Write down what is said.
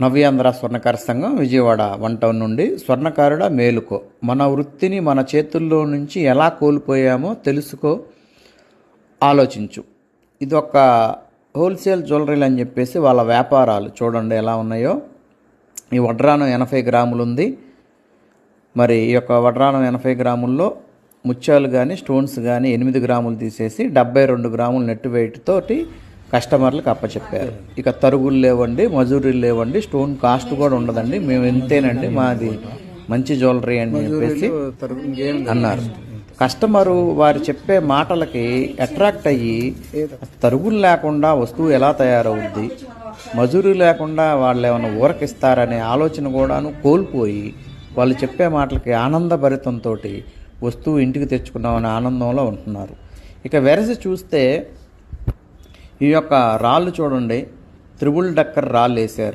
నవ్యాంధ్ర స్వర్ణకార సంఘం విజయవాడ 1 టౌన్ నుండి. స్వర్ణకారుడా మేలుకో, మన వృత్తిని మన చేతుల్లో నుంచి ఎలా కోల్పోయామో తెలుసుకో, ఆలోచించు. ఇది ఒక హోల్సేల్ జ్యువెలరీలు అని చెప్పేసి వాళ్ళ వ్యాపారాలు చూడండి ఎలా ఉన్నాయో. ఈ వడ్రానం 80 గ్రాములు ఉంది. మరి ఈ యొక్క వడ్రానం 80 గ్రాముల్లో ముత్యాలు కానీ స్టోన్స్ కానీ 8 గ్రాములు తీసేసి 72 గ్రాములు నెట్ వెయిట్ తోటి కస్టమర్లకు అప్పచెప్పారు. ఇక తరుగులు లేవండి, మజూరీలు లేవండి, స్టోన్ కాస్ట్ కూడా ఉండదండి, మేము ఇంతేనండి, మాది మంచి జ్యువెలరీ అని చెప్పేసి అన్నారు. కస్టమరు వారు చెప్పే మాటలకి అట్రాక్ట్ అయ్యి తరుగులు లేకుండా వస్తువు ఎలా తయారవుద్ది, మజూరీ లేకుండా వాళ్ళు ఏమైనా ఊరకిస్తారనే ఆలోచన కూడాను కోల్పోయి వాళ్ళు చెప్పే మాటలకి ఆనందభరితంతో వస్తువు ఇంటికి తెచ్చుకున్నామనే ఆనందంలో ఉంటున్నారు. ఇక వెరసి చూస్తే ఈ యొక్క రాళ్ళు చూడండి, త్రిబుల్ డక్కర్ రాళ్ళు వేశారు.